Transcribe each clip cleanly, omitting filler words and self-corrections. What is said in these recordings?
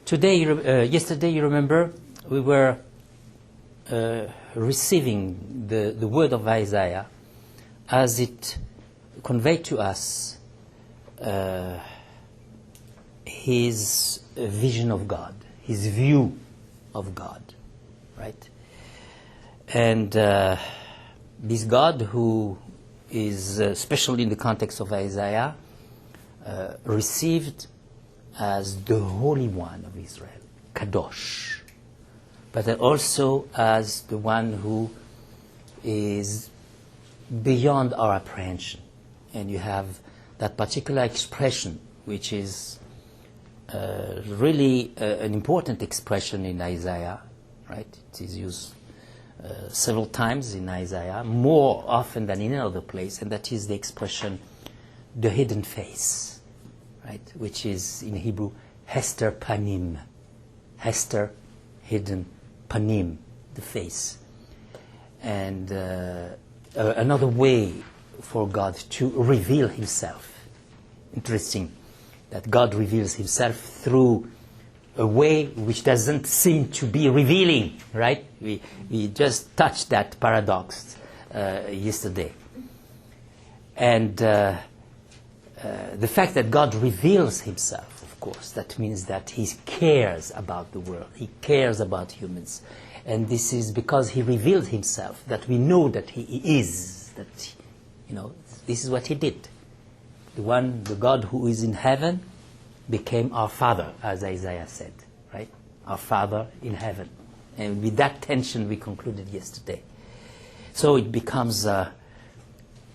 Yesterday, you remember, we were receiving the word of Isaiah as it conveyed to us his vision of God, his view of God, right? And this God, who is, especially in the context of Isaiah, received as the Holy One of Israel, Kadosh, but also as the one who is beyond our apprehension. And you have that particular expression, which is really an important expression in Isaiah, right? It is used several times in Isaiah, more often than in another place, and that is the expression, the hidden face, right? Which is in Hebrew, Hester Panim. Hester, hidden, Panim, the face. And another way for God to reveal himself. Interesting that God reveals himself through a way which doesn't seem to be revealing, right? We just touched that paradox yesterday. And the fact that God reveals himself, of course, that means that he cares about the world. He cares about humans. And this is because he revealed himself that we know that he is, that, this is what he did. The God who is in heaven became our Father, as Isaiah said, right? Our Father in heaven. And with that tension we concluded yesterday. So it becomes, our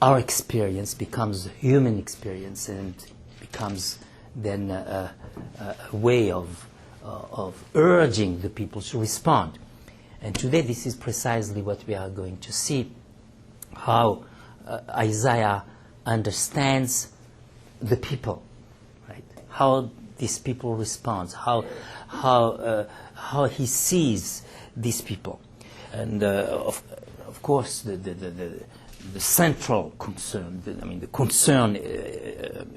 experience becomes human experience, and becomes then a way of urging the people to respond. And today this is precisely what we are going to see, how Isaiah understands the people, right? How these people respond, how he sees these people. And of course the central concern, the concern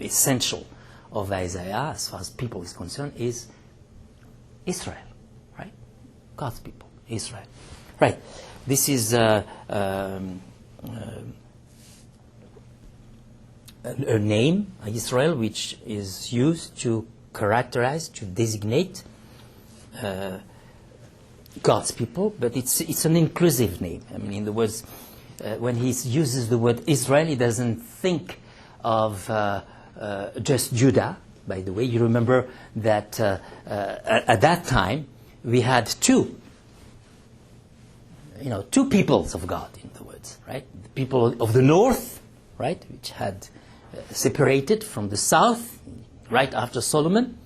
essential of Isaiah as far as people is concerned is Israel, right? God's people, Israel. Right. This is a name, Israel, which is used to characterize, to designate God's people, but it's an inclusive name. In other words, when he uses the word Israel, he doesn't think of just Judah. By the way, you remember that at that time we had two peoples of God, in other words, right? The people of the north, right, which had separated from the south right after Solomon,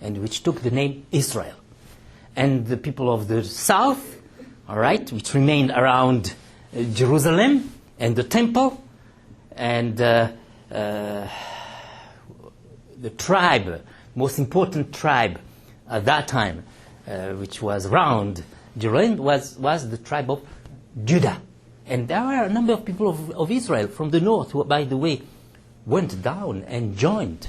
and which took the name Israel. And the people of the south, all right, which remained around Jerusalem and the temple, and the tribe, most important tribe at that time, which was around Jerusalem, was the tribe of Judah. And there were a number of people of Israel from the north who, by the way, went down and joined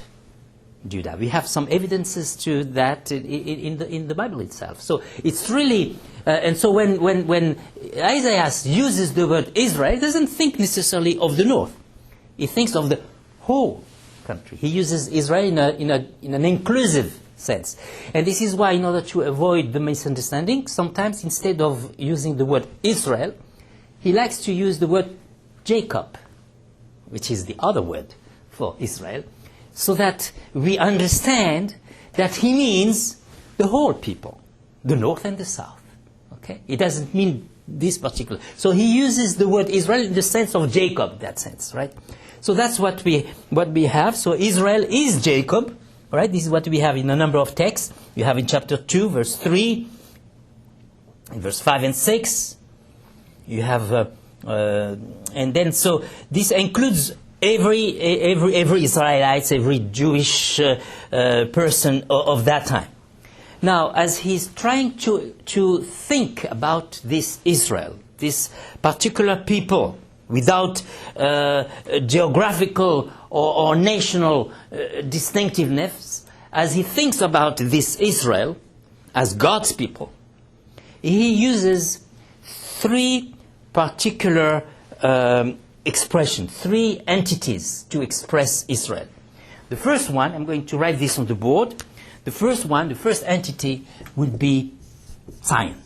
Judah. We have some evidences to that in the Bible itself. So it's really, and so when Isaiah uses the word Israel, he doesn't think necessarily of the north. He thinks of the whole country. He uses Israel in an inclusive sense. And this is why, in order to avoid the misunderstanding, sometimes instead of using the word Israel, he likes to use the word Jacob, which is the other word for Israel, so that we understand that he means the whole people, the north and the south. Okay? It doesn't mean this particular. So he uses the word Israel in the sense of Jacob, that sense, right? So that's what we have. So Israel is Jacob, right? This is what we have in a number of texts. You have in chapter 2, verse 3, in verse 5 and 6. You have, and then so this includes every Israelite, every Jewish person of that time. Now, as he's trying to think about this Israel, this particular people, without geographical or national distinctiveness, as he thinks about this Israel, as God's people, he uses three particular expressions, three entities to express Israel. The first one, I'm going to write this on the board. The first one, the first entity would be Zion.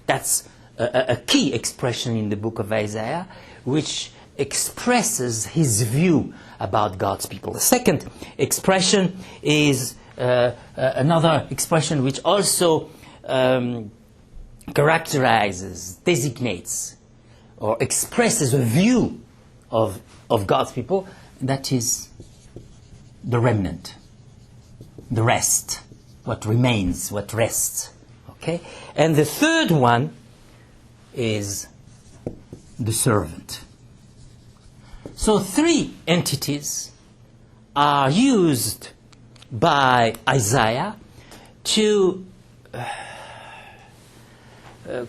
That's a key expression in the book of Isaiah, which expresses his view about God's people. The second expression is another expression which also characterizes, designates, or expresses a view of God's people. That is the remnant, the rest, what remains, what rests. Okay? And the third one is the servant. So three entities are used by Isaiah to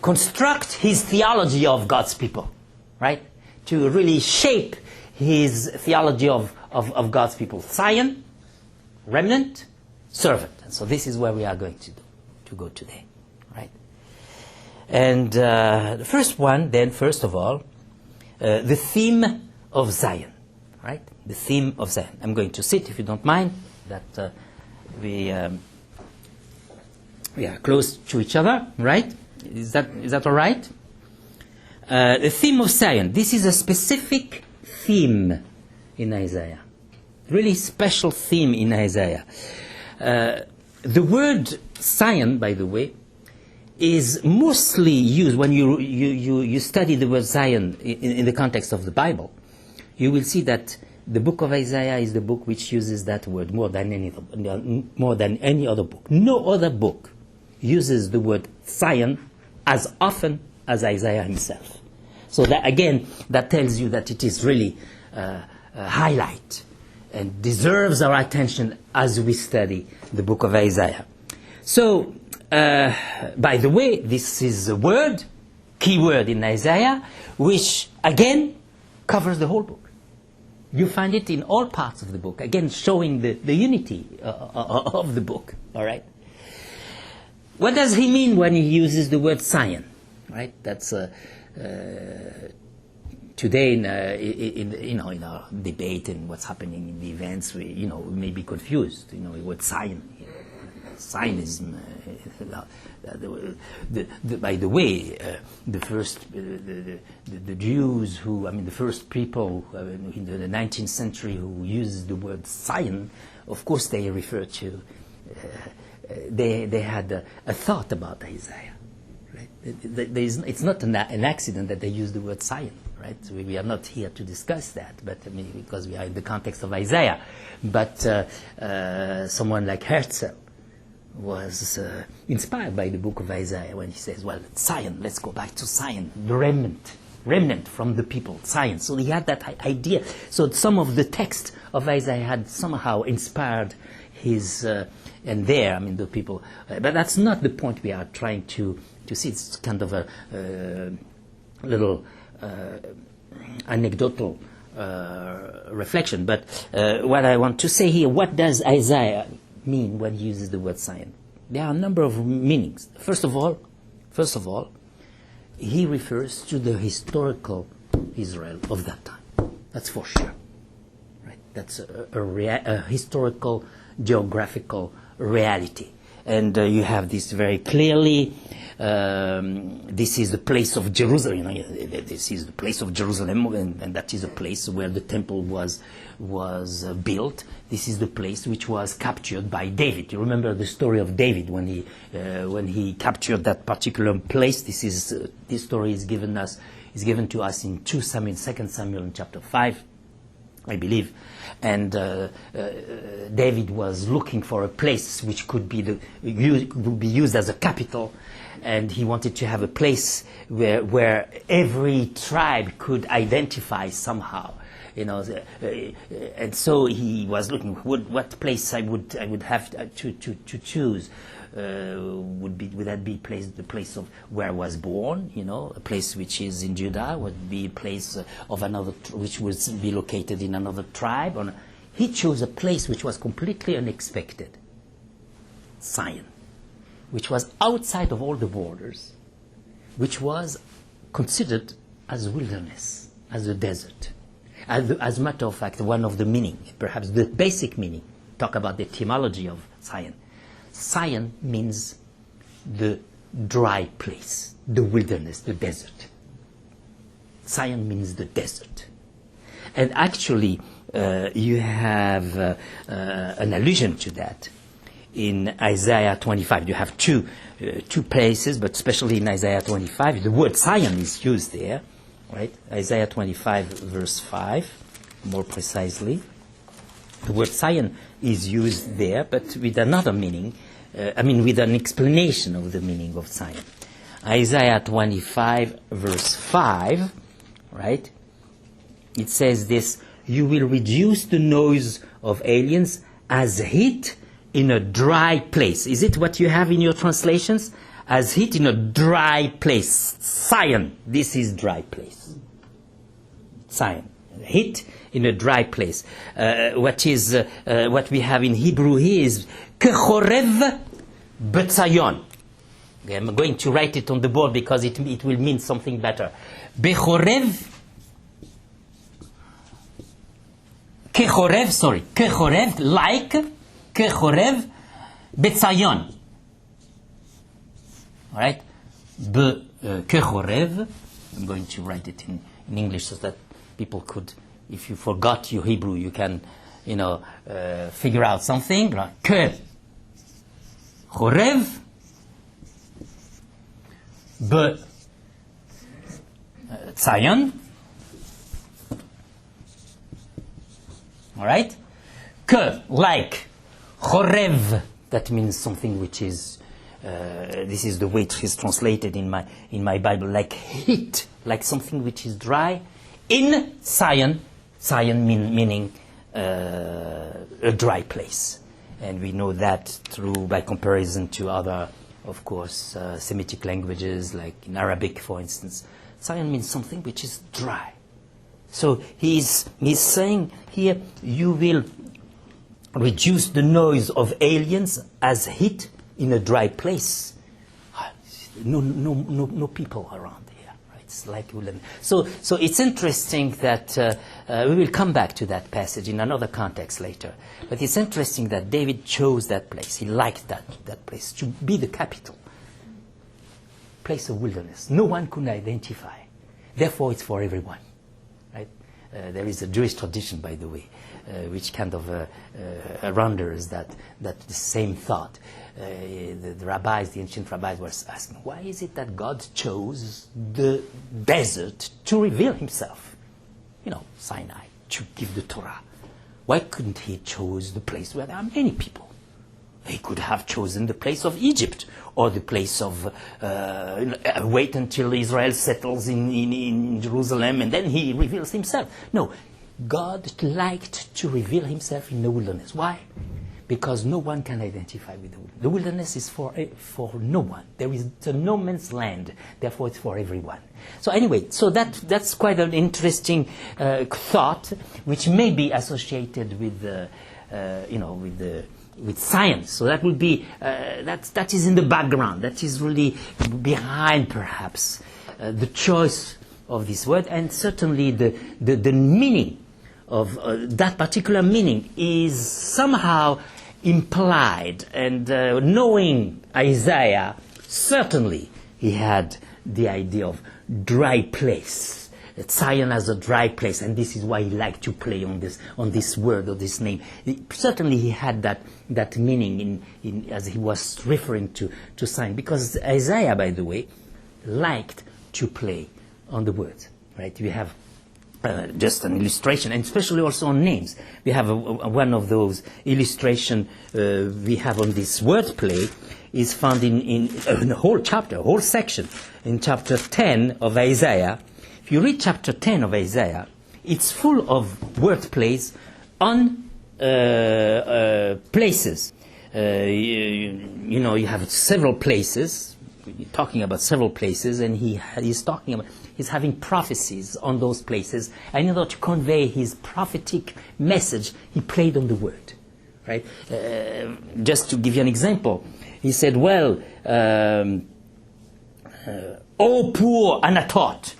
construct his theology of God's people, right? To really shape his theology of God's people. Zion, remnant, servant. And so this is where we are going to go today, right? And the first one, then, first of all, the theme of Zion, right? The theme of Zion. I'm going to sit, if you don't mind, that we are close to each other, right? Is that all right? The theme of Zion. This is a specific theme in Isaiah. Really special theme in Isaiah. The word Zion, by the way, is mostly used when you study the word Zion in the context of the Bible. You will see that the book of Isaiah is the book which uses that word more than any other book. No other book uses the word Zion as often as Isaiah himself. So that, again, that tells you that it is really a highlight and deserves our attention as we study the book of Isaiah. So, by the way, this is a word, key word in Isaiah, which, again, covers the whole book. You find it in all parts of the book, again, showing the unity of the book, all right? What does he mean when he uses the word Zion, right? That's today in our debate and what's happening in the events, we may be confused. The word Zion, Zionism. By the way, the Jews the first people in the 19th century who used the word Zion, of course they refer to. They had a thought about Isaiah, right? It's not an accident that they use the word Zion, right? We are not here to discuss that, but because we are in the context of Isaiah. But someone like Herzl was inspired by the book of Isaiah when he says, well, Zion, let's go back to Zion, the remnant from the people, Zion. So he had that idea. So some of the text of Isaiah had somehow inspired his... the people, but that's not the point we are trying to see. It's kind of a little anecdotal reflection. But what I want to say here, what does Isaiah mean when he uses the word Zion? There are a number of meanings. First of all, he refers to the historical Israel of that time. That's for sure. Right? That's a historical, geographical reality. And you have this very clearly. This is the place of Jerusalem. This is the place of Jerusalem, and that is a place where the temple was built. This is the place which was captured by David. You remember the story of David when he captured that particular place. This story is given to us in 2 Samuel in chapter 5. I believe, and David was looking for a place which could be used as a capital, and he wanted to have a place where every tribe could identify somehow, and so he was looking what place I would have to choose. Would that be the place of where I was born? A place which is in Judah would be a place of another, which would be located in another tribe. He chose a place which was completely unexpected. Zion. which was outside of all the borders, which was considered as wilderness, as a desert. As a matter of fact, one of the meaning, perhaps the basic meaning, talk about the etymology of Zion. Zion means the dry place, the wilderness, the desert. Zion means the desert. And actually, you have an allusion to that in Isaiah 25. You have two places, but especially in Isaiah 25, the word Zion is used there, right? Isaiah 25, verse 5, more precisely. The word Zion is used there, but with another meaning, with an explanation of the meaning of Zion. Isaiah 25, verse 5, right? It says this: you will reduce the noise of aliens as heat in a dry place. Is it what you have in your translations? As heat in a dry place. Zion, this is dry place. Zion, heat in a dry place. What we have in Hebrew here is kechorev betzayon. Okay, I'm going to write it on the board because it will mean something better. Bechorev, kechorev, like kechorev betzayon. All right, kechorev. I'm going to write it in English so that people could, if you forgot your Hebrew, you can, figure out something. Kechorev betzayon. All right, like chorev. That means something which is. This is the way it is translated in my Bible, like heat, like something which is dry. In Zion meaning a dry place, and we know that by comparison to other, of course, Semitic languages, like in Arabic, for instance. Zion means something which is dry. So he's saying here, you will reduce the noise of aliens as heat in a dry place. No people around here. Right? It's like so it's interesting that we will come back to that passage in another context later. But it's interesting that David chose that place. He liked that place to be the capital, place of wilderness. No one could identify. Therefore, it's for everyone. Right? There is a Jewish tradition, by the way, which kind of renders that the same thought. The rabbis, the ancient rabbis, were asking, why is it that God chose the desert to reveal himself? Sinai, to give the Torah. Why couldn't he choose the place where there are many people? He could have chosen the place of Egypt, or the place of wait until Israel settles in Jerusalem and then he reveals himself. No, God liked to reveal himself in the wilderness. Why? Because no one can identify with the wilderness. The wilderness is for no one. There is a no man's land. Therefore, it's for everyone. So anyway, that's quite an interesting thought, which may be associated with with science. So that would be that is in the background. That is really behind, perhaps, the choice of this word, and certainly the meaning of that particular meaning is somehow implied. And knowing Isaiah, certainly he had the idea of dry place. Zion as a dry place, and this is why he liked to play on this word or this name. Certainly he had that meaning in as he was referring to Zion, because Isaiah, by the way, liked to play on the words. Right? We have just an illustration, and especially also on names. We have one of those illustration we have on this wordplay is found in a whole chapter, a whole section, in chapter 10 of Isaiah. If you read chapter 10 of Isaiah, it's full of wordplays on places. You have several places. You're talking about several places, and he's having prophecies on those places. And in order to convey his prophetic message, he played on the word. right? Just to give you an example, he said, well, oh, poor Anatot.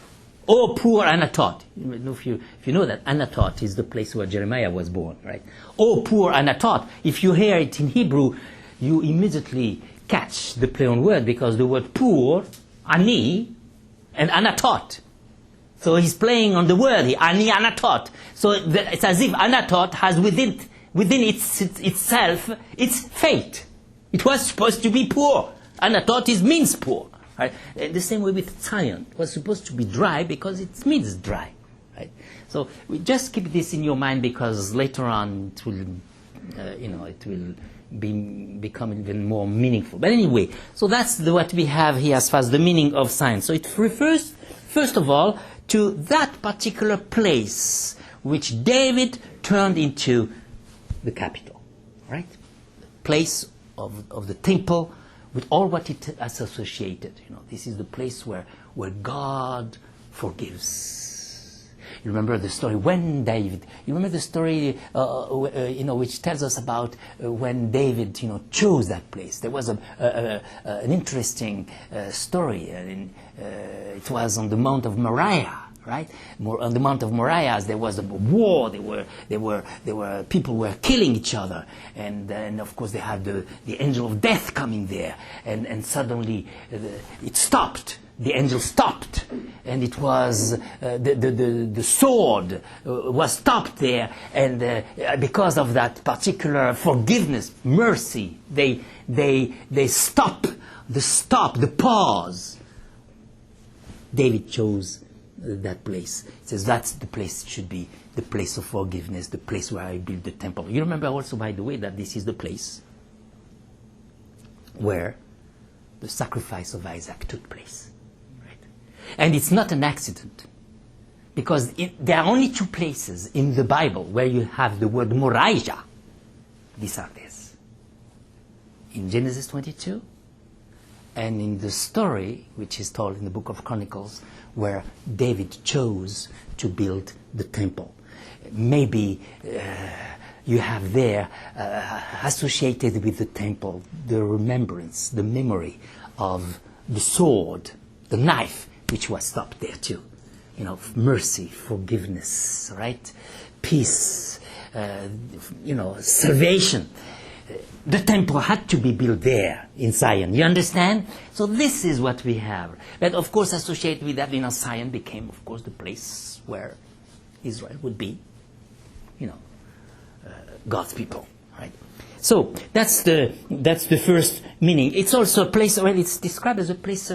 Oh, poor Anatot. If you know that Anatot is the place where Jeremiah was born, right? Oh, poor Anatot. If you hear it in Hebrew, you immediately catch the play on word, because the word poor, ani, and Anatot. So he's playing on the word here, ani Anatot. So it's as if Anatot has within itself its fate. It was supposed to be poor. Anatot means poor. Right? The same way with Zion. It was supposed to be dry because it means dry. Right? So we just keep this in your mind, because later on it will, it will become even more meaningful. But anyway, so that's what we have here as far as the meaning of Zion. So it refers, first of all, to that particular place which David turned into the capital, right? The place of the temple, with all what it has associated. This is the place where God forgives. You remember the story when David, you remember the story, which tells us about when David, chose that place. There was an interesting story. It was on the Mount of Moriah. Right, on the Mount of Moriah, there was a war. There were people were killing each other, and of course they had the angel of death coming there, and suddenly it stopped. The angel stopped, and it was the sword was stopped there, and because of that particular forgiveness, mercy, they stop the pause. David chose that place. It says that's the place, should be the place of forgiveness, the place where I build the temple. You remember also, by the way, that this is the place where the sacrifice of Isaac took place. Right? And it's not an accident, because there are only two places in the Bible where you have the word Moriah. These are this. In Genesis 22, and in the story which is told in the book of Chronicles, where David chose to build the temple. Maybe you have there, associated with the temple, the remembrance, the memory of the sword, the knife, which was stopped there too. Mercy, forgiveness, right? Peace, salvation. The temple had to be built there in Zion. You understand? So this is what we have. But of course, associated with that, Zion became, of course, the place where Israel would be, God's people, right? So that's the first meaning. It's also a place where it's described as a place,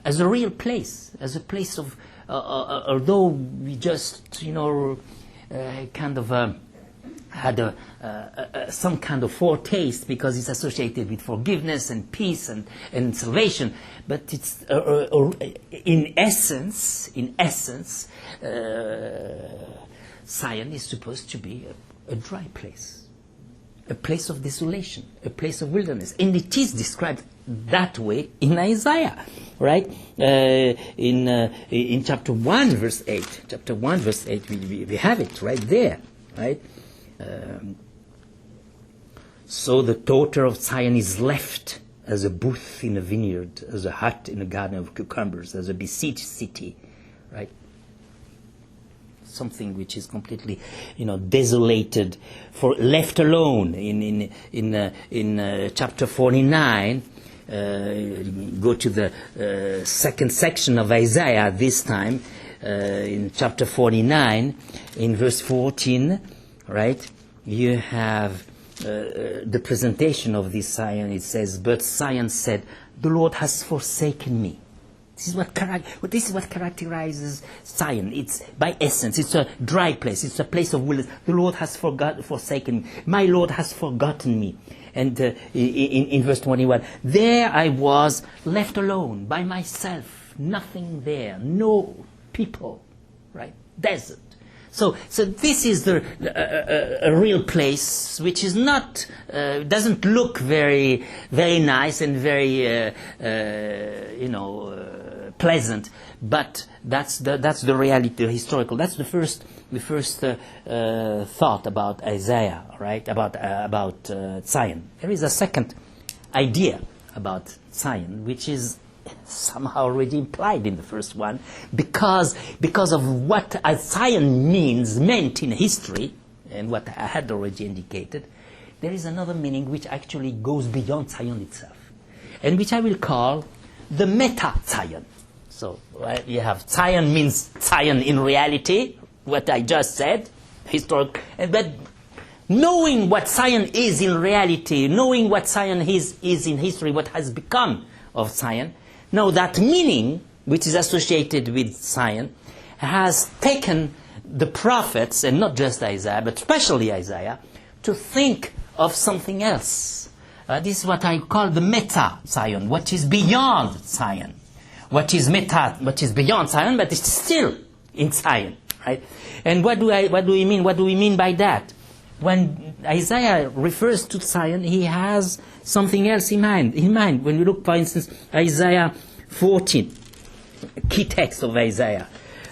as a real place, as a place of, although we just, kind of. Had some kind of foretaste, because it's associated with forgiveness and peace and salvation, but it's in essence, Zion is supposed to be a dry place, a place of desolation, a place of wilderness, and it is described that way in Isaiah, right? In chapter 1, verse 8. Chapter 1, verse 8, we have it right there, right? So the daughter of Zion is left as a booth in a vineyard, as a hut in a garden of cucumbers, as a besieged city, right? Something which is completely, desolated, left alone. In chapter 49, go to the second section of Isaiah this time, in chapter 49, in verse 14. Right, you have the presentation of this Zion. It says, "But Zion said, the Lord has forsaken me." This is what characterizes Zion. It's by essence. It's a dry place. It's a place of wilderness. The Lord has forsaken me. My Lord has forgotten me. And in verse 21, there I was left alone by myself. Nothing there. No people. Right? Desert. So this is a real place which is not doesn't look very very nice and very pleasant, but that's the reality, the historical. That's the first thought about Isaiah, right? About Zion. There is a second idea about Zion, which is somehow already implied in the first one, because of what Zion meant in history, and what I had already indicated. There is another meaning which actually goes beyond Zion itself, and which I will call the meta-Zion. So you have Zion means Zion in reality, what I just said, historic, but knowing what Zion is in reality, knowing what Zion is in history, what has become of Zion, now that meaning, which is associated with Zion, has taken the prophets, and not just Isaiah, but especially Isaiah, to think of something else. This is what I call the meta-Zion, what is beyond Zion. What is beyond Zion, but it's still in Zion, right? And what do we mean? What do we mean by that? When Isaiah refers to Zion, he has something else in mind. When you look, for instance, Isaiah 14, key text of Isaiah,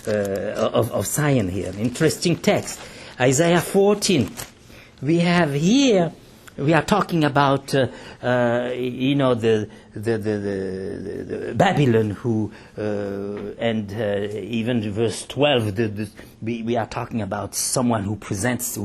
of Zion here, interesting text. Isaiah 14, we are talking about, the Babylon, and even verse 12, we are talking about someone who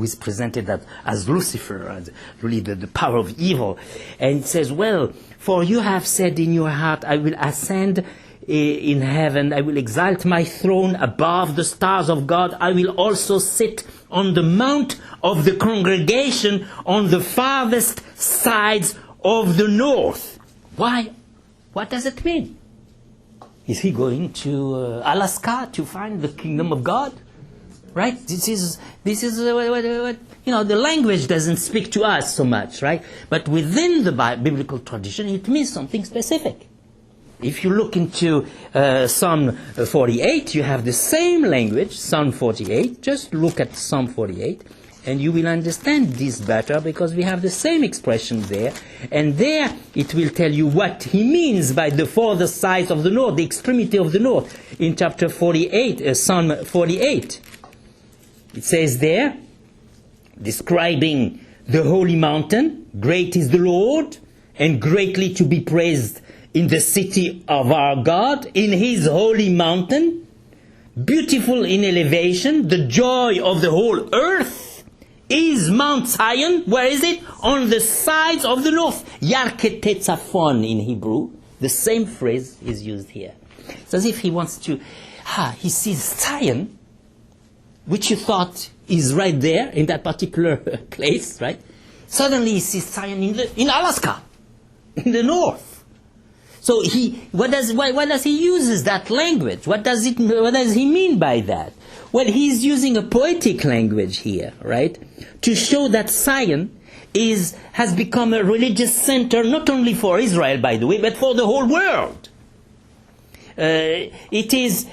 is presented as Lucifer, as really the power of evil. And it says, well, for you have said in your heart, I will ascend in heaven, I will exalt my throne above the stars of God, I will also sit on the mount of the congregation on the farthest sides of the north. Why? What does it mean? Is he going to Alaska to find the kingdom of God? Right? This is the language doesn't speak to us so much, right? But within the biblical tradition, it means something specific. If you look into Psalm 48, you have the same language, Psalm 48. Just look at Psalm 48, and you will understand this better, because we have the same expression there. And there it will tell you what he means by the further sides of the north, the extremity of the north. In chapter 48, Psalm 48, it says there, describing the holy mountain, great is the Lord, and greatly to be praised in the city of our God, in his holy mountain, beautiful in elevation, the joy of the whole earth is Mount Zion. Where is it? On the sides of the north. Yarketetzafon in Hebrew. The same phrase is used here. It's as if he wants to, he sees Zion, which you thought is right there in that particular place, right? Suddenly he sees Zion in Alaska, in the north. So why does he use that language? What does he mean by that? Well, he's using a poetic language here, right? To show that Zion has become a religious center, not only for Israel, by the way, but for the whole world. It is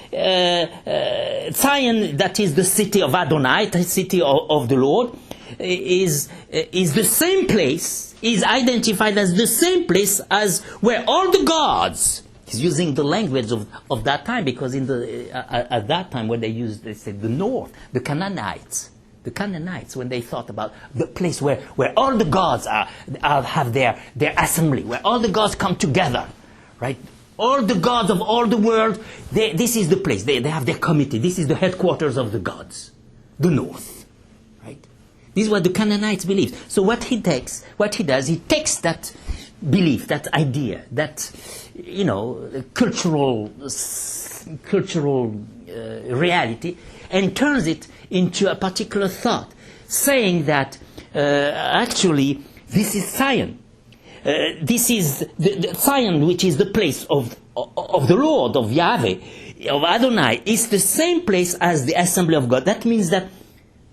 Zion, that is the city of Adonai, the city of the Lord, is the same place, is identified as the same place as where all the gods. He's using the language of that time, because at that time when they said the north, the Canaanites, when they thought about the place where all the gods have their assembly, where all the gods come together, right? All the gods of all the world, this is the place. They have their committee. This is the headquarters of the gods, the north, right? This is what the Canaanites believed. So what he does, he takes that belief, that idea, that cultural reality, and turns it into a particular thought, saying that actually this is Zion. This is the Zion, which is the place of the Lord, of Yahweh, of Adonai, is the same place as the assembly of God. That means that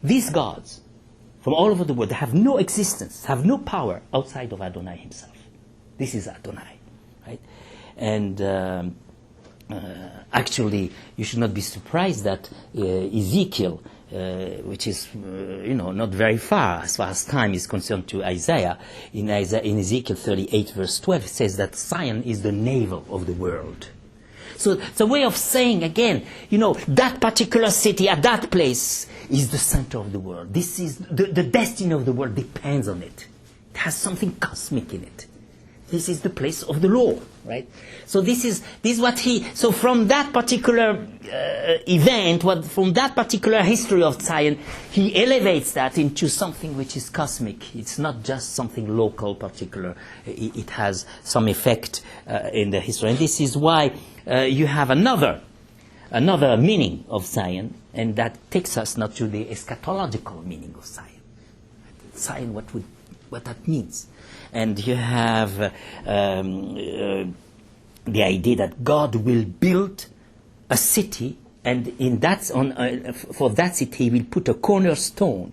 these gods from all over the world have no existence, have no power outside of Adonai himself. This is Adonai, right? And actually, you should not be surprised that Ezekiel, which is not very far as time is concerned to Isaiah, in Ezekiel 38 verse 12, it says that Zion is the navel of the world. So it's a way of saying, again, that particular city at that place is the center of the world. This is the destiny of the world depends on it. It has something cosmic in it. This is the place of the Lord, right? So this is what so from that particular event, from that particular history of Zion, he elevates that into something which is cosmic. It's not just something local, particular. It has some effect in the history. And this is why you have another meaning of Zion, and that takes us not to the eschatological meaning of Zion. Zion, what that means. And you have the idea that God will build a city, and for that city he will put a cornerstone.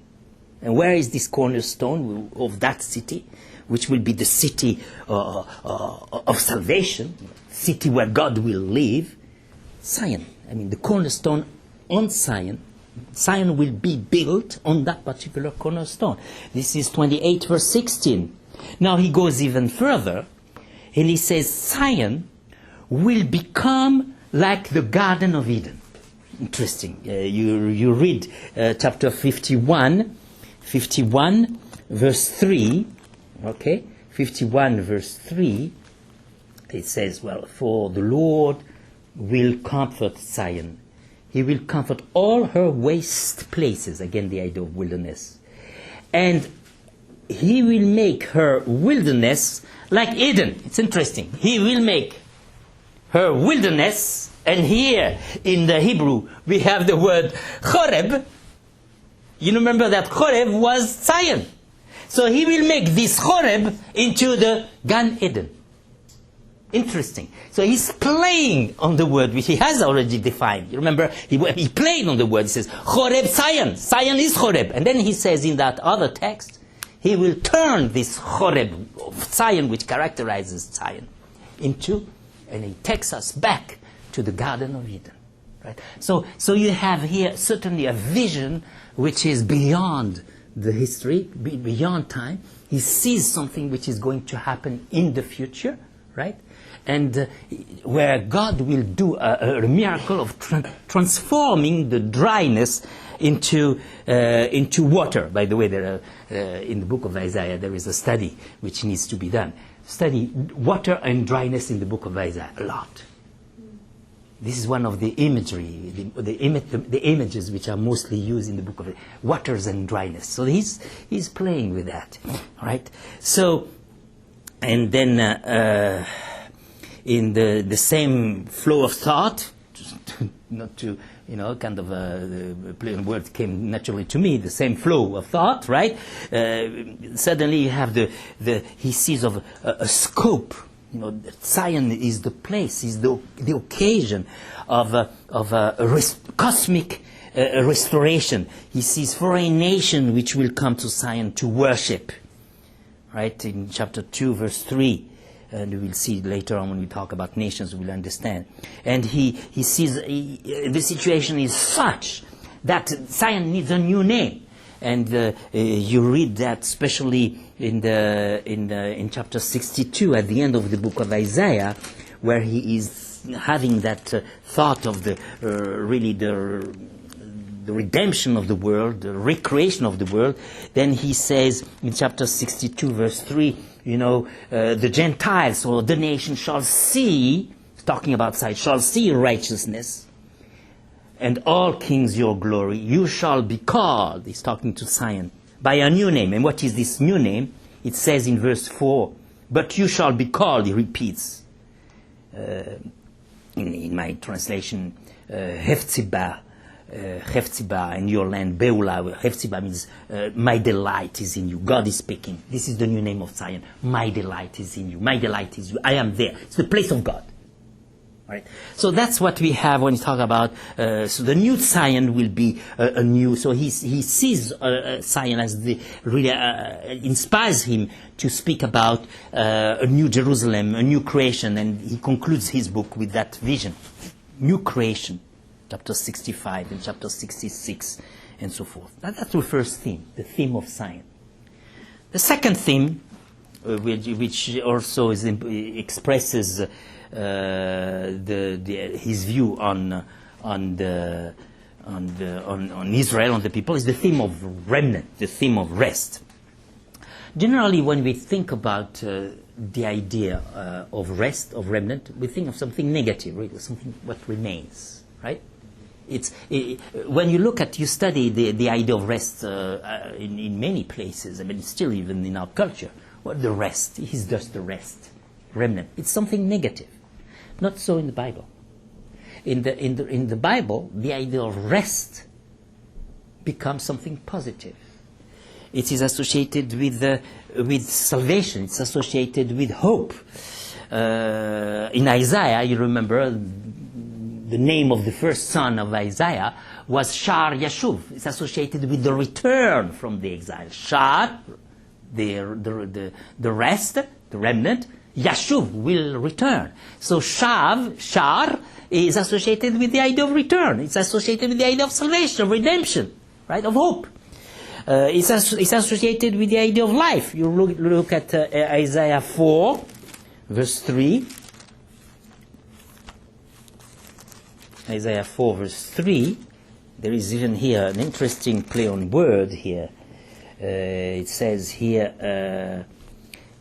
And where is this cornerstone of that city, which will be the city of salvation, city where God will live? Zion. I mean, the cornerstone on Zion. Zion will be built on that particular cornerstone. This is 28 verse 16. Now he goes even further, and he says Zion will become like the Garden of Eden. Interesting. You read chapter 51 verse 3, okay? 51 verse 3, it says, well, for the Lord will comfort Zion. He will comfort all her waste places. Again, the idea of wilderness. And he will make her wilderness like Eden. It's interesting. He will make her wilderness, and here in the Hebrew we have the word Choreb. You remember that Choreb was Zion. So he will make this Choreb into the Gan Eden. Interesting. So he's playing on the word which he has already defined. You remember, he played on the word. He says, Choreb Zion. Zion is Choreb. And then he says in that other text, he will turn this Choreb of Zion, which characterizes Zion, and he takes us back to the Garden of Eden. Right? So you have here certainly a vision which is beyond the history, beyond time. He sees something which is going to happen in the future, right? And where God will do a miracle of transforming the dryness into water. By the way, in the book of Isaiah, there is a study which needs to be done. Study water and dryness in the book of Isaiah a lot. This is one of the imagery, the images which are mostly used in the book of waters and dryness. So he's playing with that, right? So, and then in the same flow of thought, not to kind of the play on words came naturally to me, the same flow of thought, right? Suddenly you have he sees of a scope. Zion is the place, is the occasion of a cosmic restoration. He sees foreign nation which will come to Zion to worship, right? In chapter 2, verse 3. And we will see later on when we talk about nations, we'll understand. And he sees the situation is such that Zion needs a new name. And you read that especially in chapter 62 at the end of the book of Isaiah, where he is having that thought of the redemption of the world, the recreation of the world. Then he says in chapter 62 verse 3, the Gentiles or the nation shall see, talking about Zion, shall see righteousness, and all kings your glory. You shall be called, he's talking to Zion, by a new name. And what is this new name? It says in verse 4, but you shall be called, he repeats. In my translation, Hephzibah, in your land, Beulah. Hephzibah means my delight is in you. God is speaking. This is the new name of Zion. My delight is in you. My delight is you. I am there. It's the place of God. Right? So that's what we have when we talk about. So the new Zion will be a new. So he sees Zion as really inspires him to speak about a new Jerusalem, a new creation, and he concludes his book with that vision, new creation. Chapter 65 and chapter 66 and so forth. That's the first theme, the theme of Zion. The second theme which also expresses his view on Israel, on the people, is the theme of remnant, the theme of rest. Generally, when we think about the idea of rest, of remnant, we think of something negative, really, something what remains, right? When you study the idea of rest in many places. I mean, still even in our culture, what the rest is just the rest, remnant. It's something negative. Not so in the Bible. In the Bible, the idea of rest becomes something positive. It is associated with salvation. It's associated with hope. In Isaiah, you remember, the name of the first son of Isaiah was Shar Yashuv. It's associated with the return from the exile. Shar, the rest, the remnant. Yashuv will return. So Shar is associated with the idea of return. It's associated with the idea of salvation, of redemption, right, of hope. It's associated with the idea of life. You look at Isaiah 4, verse 3. Isaiah 4, verse 3. There is even here an interesting play on word here. It says here,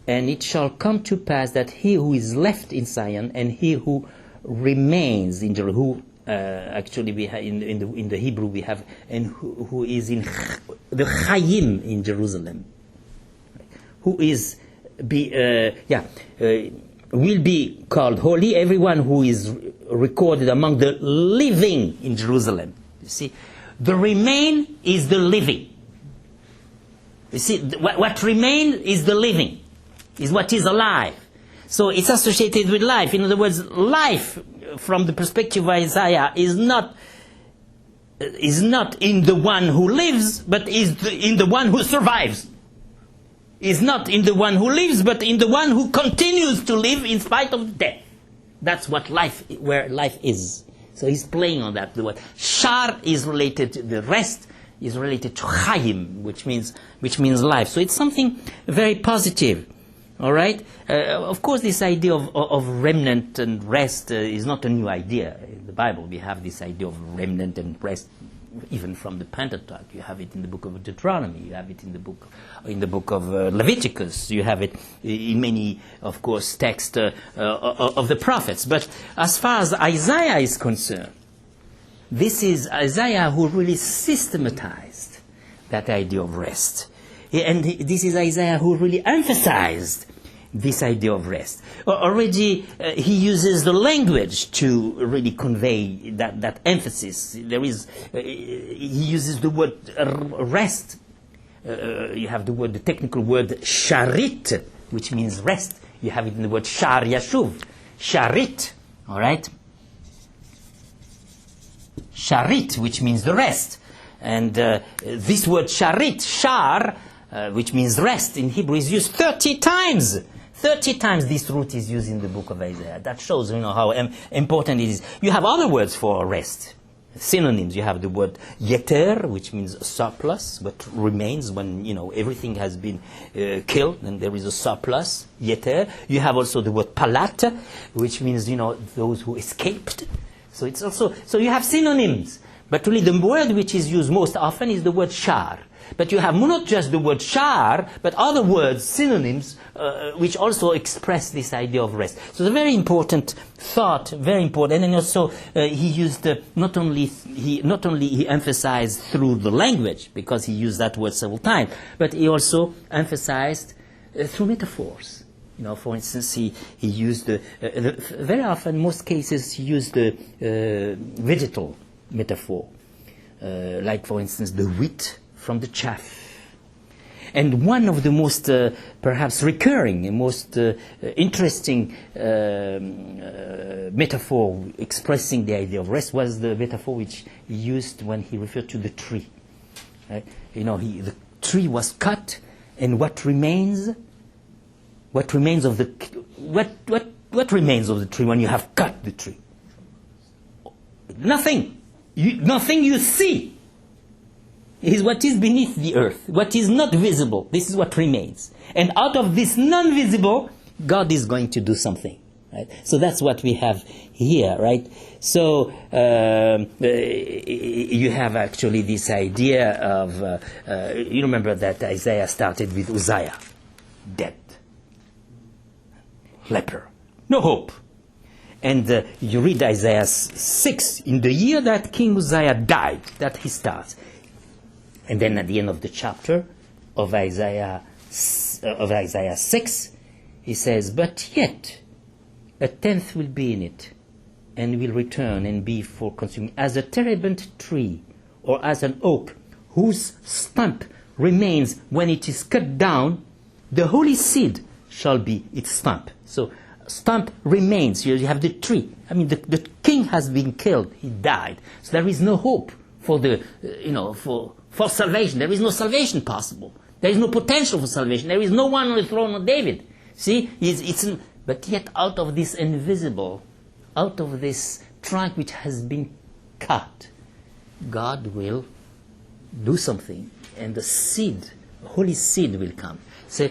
and it shall come to pass that he who is left in Zion and he who remains in Jerusalem, actually we have in the Hebrew we have, and who is in the Chayim in Jerusalem, who is will be called holy, everyone who is recorded among the living in Jerusalem. You see, the remain is the living. You see, what remains is the living, is what is alive. So it's associated with life. In other words, life from the perspective of Isaiah is not in the one who lives, but is in the one who survives. Is not in the one who lives, but in the one who continues to live in spite of death. That's what where life is. So he's playing on that. The word Shar is related to the rest, is related to Chaim, which means life. So it's something very positive. All right. Of course, this idea of remnant and rest is not a new idea. In the Bible, we have this idea of remnant and rest, even from the Pentateuch. You have it in the book of Deuteronomy. You have it in the book of Leviticus. You have it in many, of course, texts of the prophets. But as far as Isaiah is concerned, this is Isaiah who really systematized that idea of rest. And this is Isaiah who really emphasized this idea of rest. Already he uses the language to really convey that emphasis. He uses the word rest. You have the technical word sharit, which means rest. You have it in the word shar yashuv. Sharit, all right? Sharit, which means the rest. And this word sharit, shar, which means rest in Hebrew, is used 30 times. 30 times this root is used in the book of Isaiah. That shows, how important it is. You have other words for rest, synonyms. You have the word yeter, which means surplus, what remains when, everything has been killed, and there is a surplus, yeter. You have also the word palat, which means, those who escaped. So it's also, so you have synonyms. But really the word which is used most often is the word shar. But you have not just the word shar, but other words, synonyms, which also express this idea of rest. So it's a very important thought, very important. And then also he used not only he emphasized through the language, because he used that word several times, but he also emphasized through metaphors. For instance, he used very often, most cases, he used the vegetal metaphor, like for instance the wheat from the chaff. And one of the most perhaps recurring and most interesting metaphor expressing the idea of rest was the metaphor which he used when he referred to the tree. Right? The tree was cut, and what remains of the what remains of the tree when you have cut the tree? Nothing. Nothing you see. is what is beneath the earth, what is not visible. This is what remains. And out of this non-visible, God is going to do something. Right? So that's what we have here, right? So you have actually this idea of, you remember that Isaiah started with Uzziah, dead, leper, no hope. And you read Isaiah 6, in the year that King Uzziah died, that he starts. And then at the end of the chapter of Isaiah 6, he says, but yet a tenth will be in it, and will return and be for consuming, as a terebinth tree, or as an oak, whose stump remains when it is cut down, the holy seed shall be its stump. So stump remains. You have the tree. I mean, the king has been killed. He died. So there is no hope for the, for salvation. There is no salvation possible. There is no potential for salvation. There is no one on the throne of David. See, but yet out of this invisible, out of this trunk which has been cut, God will do something, and the seed, holy seed, will come. So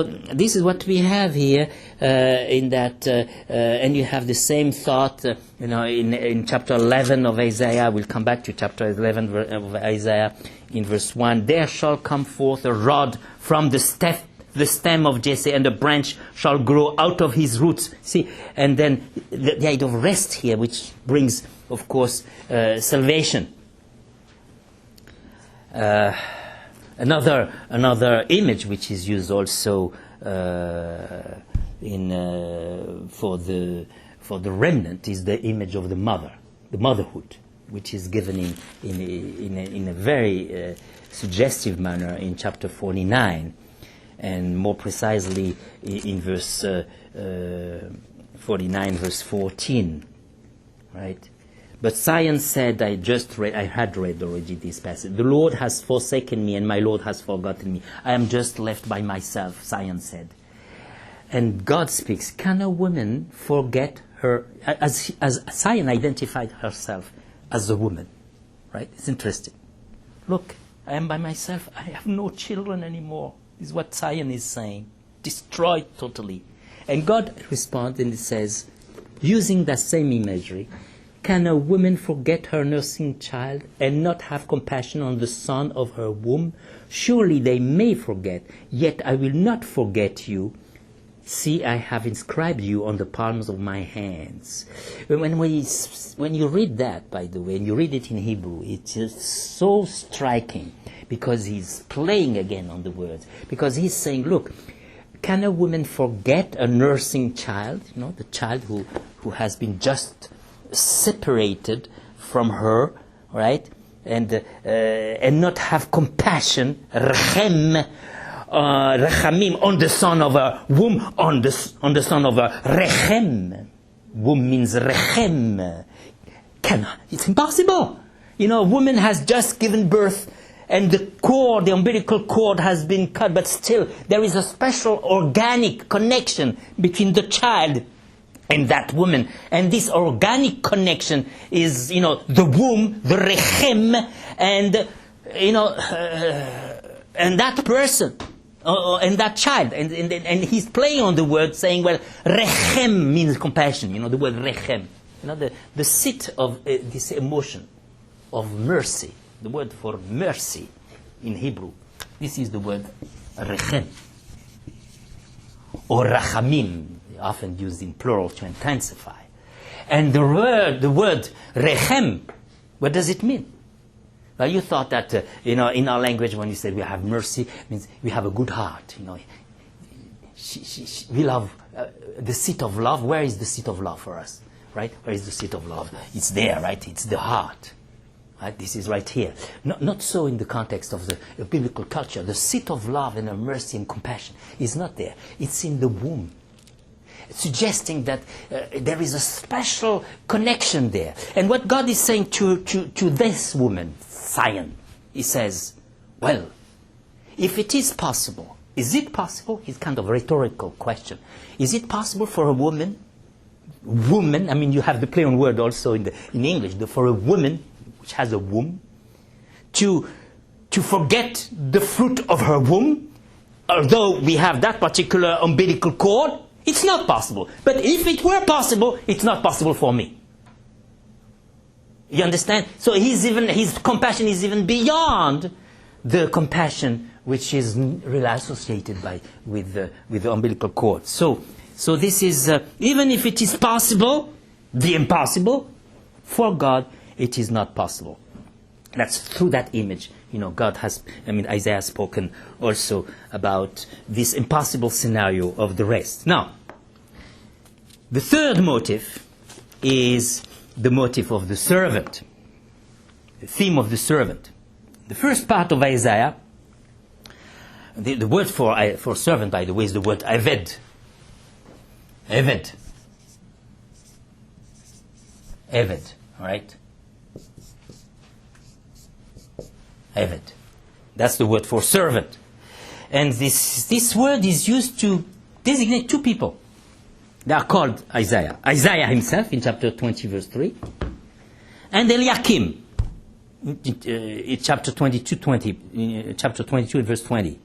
this is what we have here in that, and you have the same thought, in chapter 11 of Isaiah. We'll come back to chapter 11 of Isaiah in verse 1. There shall come forth a rod from the stem of Jesse, and a branch shall grow out of his roots. See, and then the idea of rest here, which brings, of course, salvation. Another image which is used also for the remnant is the image of the mother, the motherhood, which is given in a very suggestive manner in chapter 49, and more precisely in verse 49, verse 14, right? But Zion said, I had read already this passage, the Lord has forsaken me and my Lord has forgotten me. I am just left by myself, Zion said. And God speaks, can a woman forget her, as Zion identified herself as a woman, right? It's interesting. Look, I am by myself, I have no children anymore. This is what Zion is saying. Destroyed totally. And God responds and says, using that same imagery, can a woman forget her nursing child and not have compassion on the son of her womb? Surely they may forget, yet I will not forget you. See, I have inscribed you on the palms of my hands. When you read that, by the way, and you read it in Hebrew, it's just so striking, because he's playing again on the words. Because he's saying, look, can a woman forget a nursing child, the child who has been just separated from her, right? And not have compassion, rachamim, on the son of a womb, on the son of a rechem. Womb means rechem. It's impossible. A woman has just given birth, and the umbilical cord has been cut, but still there is a special organic connection between the child and that woman. And this organic connection is, the womb, the rechem, and, and that person, and that child. And he's playing on the word, saying, well, rechem means compassion, the word rechem. The seat of this emotion of mercy, the word for mercy in Hebrew, this is the word rechem, or rachamim, often used in plural to intensify. And the word rechem, what does it mean? Well, you thought that in our language, when you say we have mercy, it means we have a good heart. We love the seat of love. Where is the seat of love for us? Right? Where is the seat of love? It's there, right? It's the heart. Right? This is right here. Not so in the context of the biblical culture. The seat of love and of mercy and compassion is not there. It's in the womb, suggesting that there is a special connection there. And what God is saying to this woman, Zion, he says, well, if it is possible, is it possible? It's kind of a rhetorical question. Is it possible for a woman, I mean, you have the play on word also in English, for a woman which has a womb, to to forget the fruit of her womb, although we have that particular umbilical cord. It's not possible. But if it were possible, it's not possible for me. You understand? So his compassion is even beyond the compassion which is really associated with the umbilical cord. So this is, even if it is possible, the impossible, for God, it is not possible. That's through that image, Isaiah has spoken also about this impossible scenario of the rest. Now, the third motive is the motive of the servant, the theme of the servant. The first part of Isaiah, the word for servant, by the way, is the word Eved. Eved. Eved, all right? Eved. That's the word for servant. And this word is used to designate two people. They are called Isaiah. Isaiah himself in chapter 20, verse 3. And Eliakim in chapter 22, verse 20.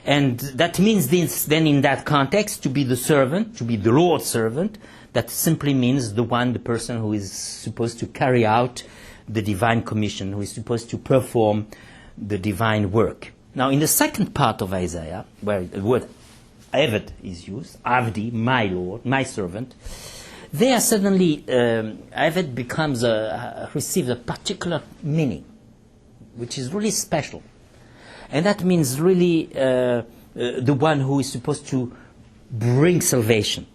And that means then in that context to be the servant, to be the Lord's servant, that simply means the person who is supposed to carry out the divine commission, who is supposed to perform the divine work. Now, in the second part of Isaiah, where the word Eved is used, Avdi, my Lord, my servant, there suddenly Eved receives a particular meaning, which is really special. And that means really the one who is supposed to bring salvation.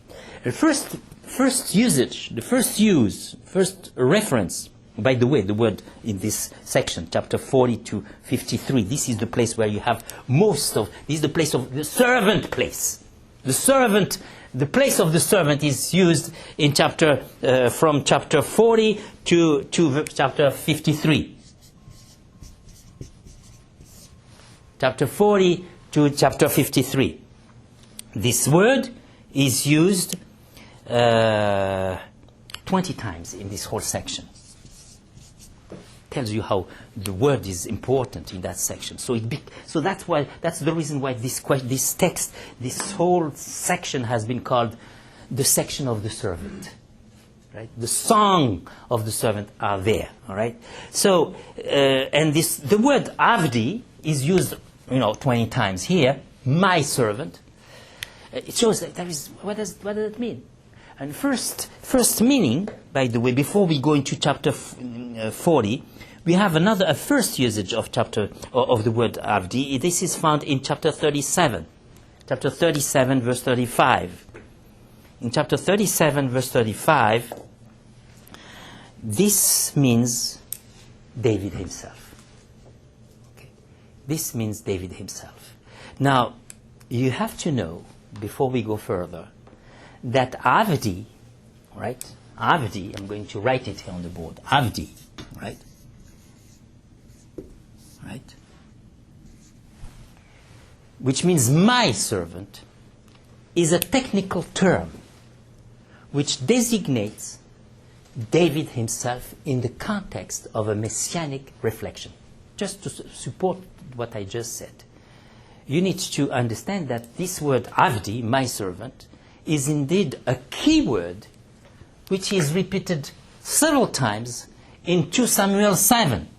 The first usage, the first reference, by the way, the word in this section, chapter 40 to 53, this is the place where you have this is the place of the servant place. The place of the servant is used in from chapter 40 to chapter 53. Chapter 40 to chapter 53. This word is used 20 times in this whole section. Tells you how the word is important in that section. So that's the reason why this text, this whole section has been called the section of the servant. Right? The song of the servant are there. All right. So the word Avdi is used 20 times here. My servant. It shows that there is what does it mean? And first meaning, by the way, before we go into chapter 40, we have a first usage of the word Avdi. This is found in chapter 37. Chapter 37, verse 35. In chapter 37, verse 35, this means David himself. Okay. This means David himself. Now, you have to know, before we go further, that Avdi, right? Avdi, I'm going to write it here on the board. Avdi, right? Right? Which means my servant, is a technical term which designates David himself in the context of a messianic reflection. Just to support what I just said, you need to understand that this word Avdi, my servant, is indeed a key word which is repeated several times in 2 Samuel 7.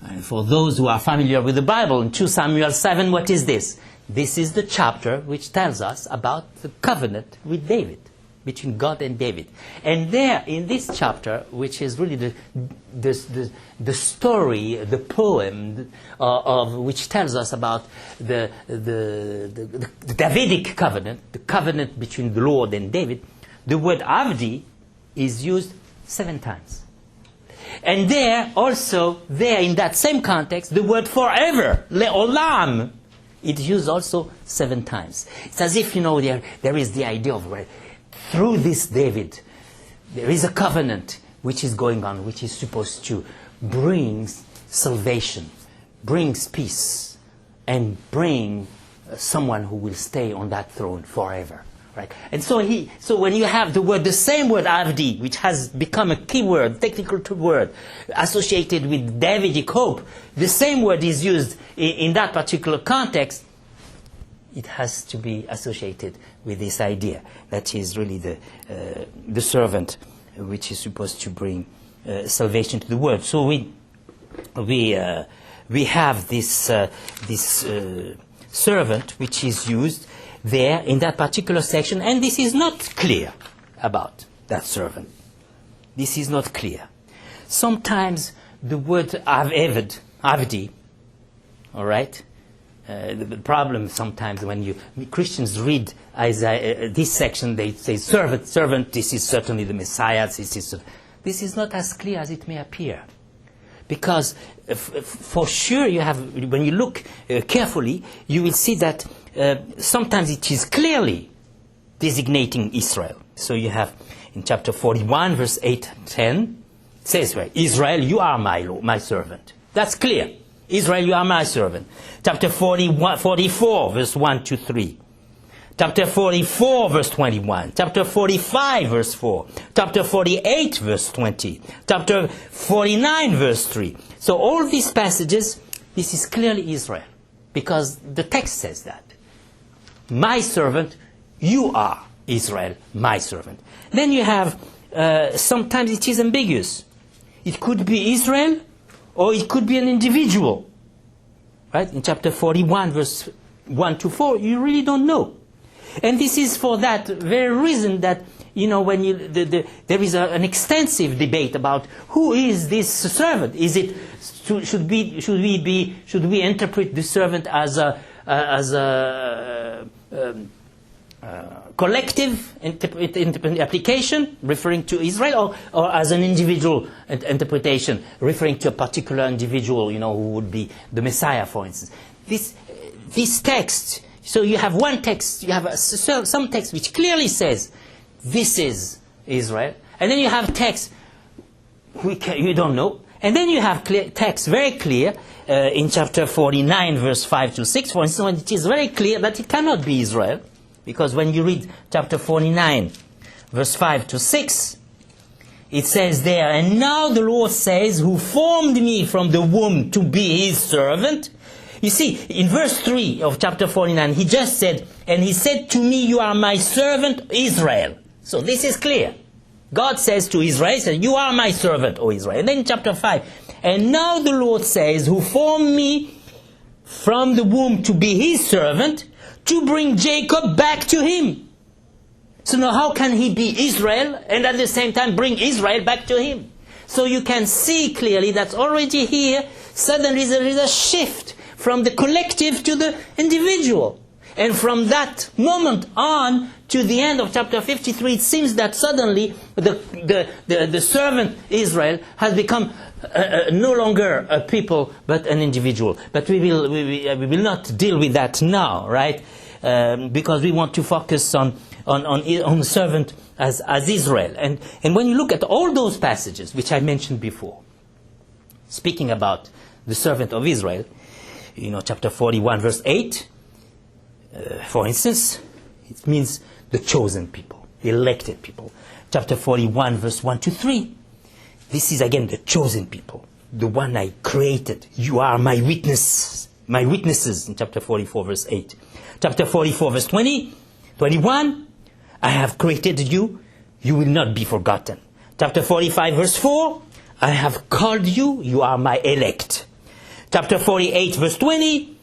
And for those who are familiar with the Bible, in 2 Samuel 7, what is this? This is the chapter which tells us about the covenant with David, between God and David. And there, in this chapter, which is really the story, the poem of which tells us about the Davidic covenant, the covenant between the Lord and David, the word Avdi is used 7 times. And there, in that same context, the word forever, le'olam, it's used also 7 times. It's as if, there is the idea of through this David, there is a covenant which is going on, which is supposed to bring salvation, brings peace, and bring someone who will stay on that throne forever. Right? And so when you have the same word avdi, which has become a key word, technical word, associated with Davidic hope, the same word is used in that particular context, it has to be associated with this idea that is really the servant, which is supposed to bring salvation to the world. So we have this servant which is used there in that particular section, and this is not clear about that servant. This is not clear. Sometimes the word avdi, all right. The problem sometimes when Christians read Isaiah, this section, they say servant. This is certainly the Messiah. This is not as clear as it may appear, because for sure you have, when you look carefully, you will see that sometimes it is clearly designating Israel. So you have in chapter 41, verse 8 and 10, it says, right, Israel, you are my servant. That's clear. Israel, you are my servant. Chapter 44, verse 1 to 3. Chapter 44, verse 21. Chapter 45, verse 4. Chapter 48, verse 20. Chapter 49, verse 3. So all these passages, this is clearly Israel, because the text says that. My servant, you are Israel, my servant. Then you have, sometimes it is ambiguous. It could be Israel, or it could be an individual. Right? In chapter 41, verse 1 to 4, you really don't know. And this is for that very reason that, when there is an extensive debate about who is this servant. Is it should we interpret the servant as a collective application referring to Israel, or as an individual interpretation referring to a particular individual, who would be the Messiah, for instance. This text, so you have one text, you have some text which clearly says this is Israel, and then you have text you don't know, and then you have text very clear in chapter 49, verse 5 to 6, for instance, when it is very clear that it cannot be Israel. Because when you read chapter 49, verse 5 to 6, it says there, and now the Lord says, who formed me from the womb to be his servant. You see, in verse 3 of chapter 49, he just said, and he said to me, you are my servant Israel. So this is clear. God says to Israel, he says, you are my servant, O Israel. And then in chapter 5, and now the Lord says, who formed me from the womb to be his servant, to bring Jacob back to him. So now how can he be Israel and at the same time bring Israel back to him? So you can see clearly that already here, suddenly there is a shift from the collective to the individual. And from that moment on to the end of chapter 53, it seems that suddenly the servant Israel has become no longer a people but an individual. But we will not deal with that now, right? Because we want to focus on the servant as Israel. And when you look at all those passages which I mentioned before, speaking about the servant of Israel, chapter 41, verse 8, for instance, it means the chosen people, the elected people. Chapter 41, verse 1 to 3, this is again the chosen people, the one I created. You are my witnesses in chapter 44, verse 8. Chapter 44, verse 21, I have created you, you will not be forgotten. Chapter 45, verse 4, I have called you, you are my elect. Chapter 48, verse 20,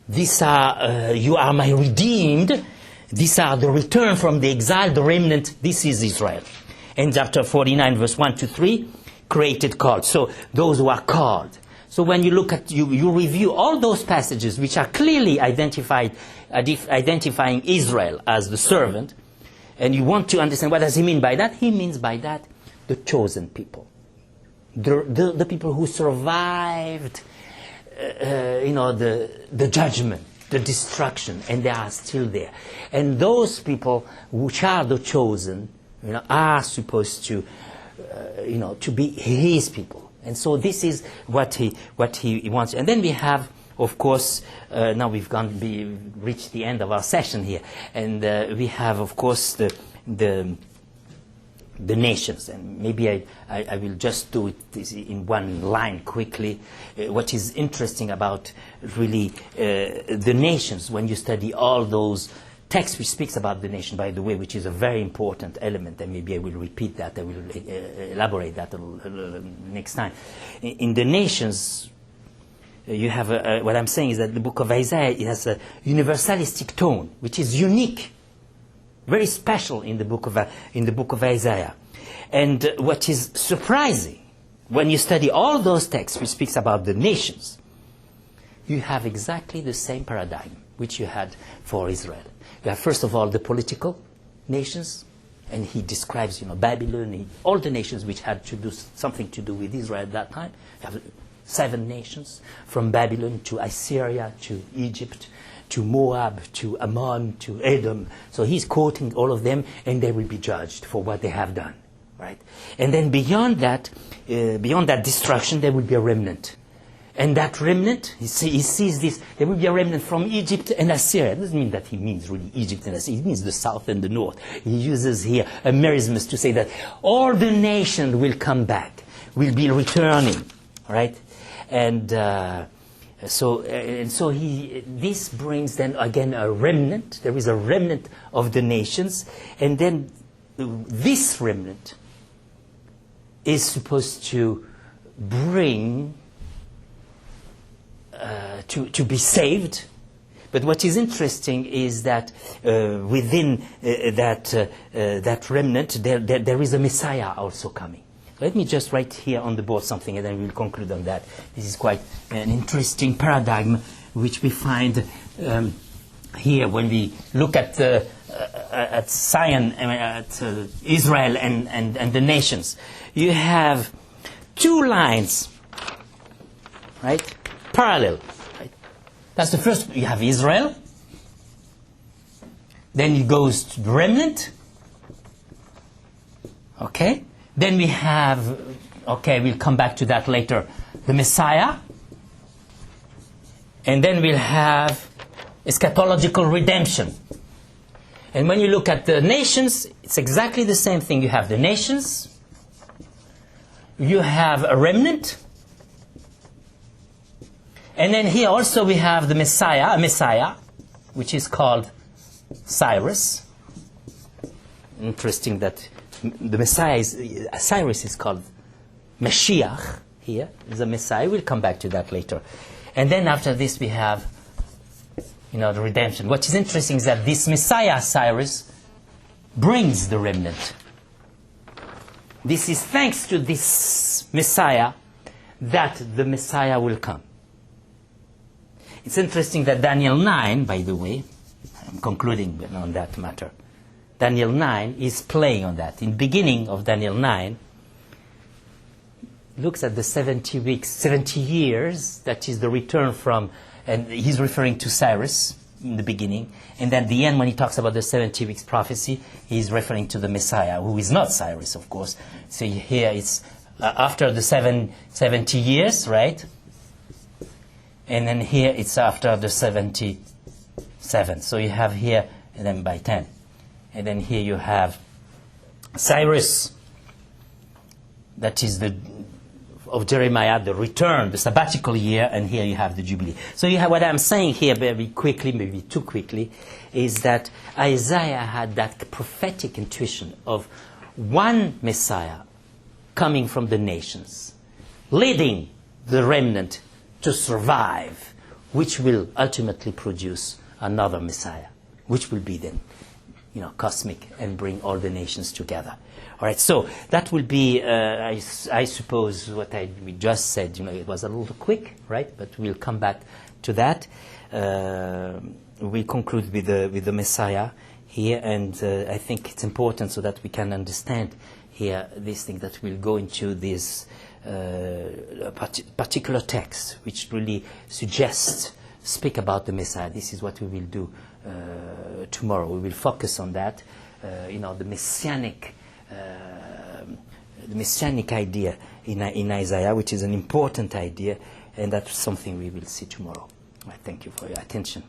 you are my redeemed. These are the return from the exile, the remnant. This is Israel. And chapter 49, verse 1 to 3, created, called. So those who are called. So when you look at, you review all those passages which are clearly identifying Israel as the servant, and you want to understand what does he mean by that? He means by that the chosen people. The people who survived the judgment, the destruction, and they are still there. And those people which are the chosen, are supposed to be his people. And so this is what he wants. And then we have of course, now we've reached the end of our session here, and we have, of course, the nations, and maybe I will just do it in one line quickly. What is interesting about really the nations, when you study all those texts which speaks about the nation, by the way, which is a very important element, and maybe I will repeat that, I will elaborate that a little next time. In the nations, you have what I'm saying is that the book of Isaiah, it has a universalistic tone, which is unique, very special in the book of Isaiah. And what is surprising, when you study all those texts which speaks about the nations, you have exactly the same paradigm which you had for Israel. You have, first of all, the political nations, and he describes, Babylon, all the nations which had to do something to do with Israel at that time. You have 7 nations, from Babylon to Assyria to Egypt, to Moab, to Ammon, to Edom. So he's quoting all of them, and they will be judged for what they have done, right? And then beyond that destruction, there will be a remnant. And that remnant, he sees this, there will be a remnant from Egypt and Assyria. It doesn't mean that he means really Egypt and Assyria. It means the south and the north. He uses here a merismus to say that all the nations will come back, will be returning, right? And so this brings then again a remnant. There is a remnant of the nations, and then this remnant is supposed to bring to be saved. But what is interesting is that within that remnant there is a Messiah also coming. Let me just write here on the board something, and then we'll conclude on that. This is quite an interesting paradigm which we find here when we look at Zion, at Israel and the nations. You have 2 lines, right? Parallel. Right? That's the first. You have Israel. Then it goes to the remnant. Okay. Then we have, we'll come back to that later, the Messiah. And then we'll have eschatological redemption. And when you look at the nations, it's exactly the same thing. You have the nations. You have a remnant. And then here also we have the Messiah, a Messiah, which is called Cyrus. Interesting that the Messiah Cyrus is called Mashiach here, is a Messiah. We'll come back to that later. And then after this we have, the redemption. What is interesting is that this Messiah Cyrus brings the remnant. This is thanks to this Messiah that the Messiah will come. It's interesting that Daniel 9, by the way, I'm concluding on that matter. Daniel 9 is playing on that. In the beginning of Daniel 9, looks at the 70 weeks, 70 years, that is the return from, and he's referring to Cyrus in the beginning, and then at the end when he talks about the 70 weeks prophecy, he's referring to the Messiah, who is not Cyrus, of course. So here it's after the 70 years, right? And then here it's after the 77. So you have here, and then by 10. And then here you have Cyrus, that is of Jeremiah, the return, the sabbatical year, and here you have the Jubilee. So you have what I'm saying here very quickly, maybe too quickly, is that Isaiah had that prophetic intuition of one Messiah coming from the nations, leading the remnant to survive, which will ultimately produce another Messiah, which will be then, cosmic and bring all the nations together. All right, so that will be, I suppose, what we just said. It was a little quick, right? But we'll come back to that. We conclude with the Messiah here, and I think it's important so that we can understand here this thing that we'll go into this particular text, which really speak about the Messiah. This is what we will do tomorrow. We will focus on that, the messianic idea in Isaiah, which is an important idea, and that's something we will see tomorrow. I thank you for your attention.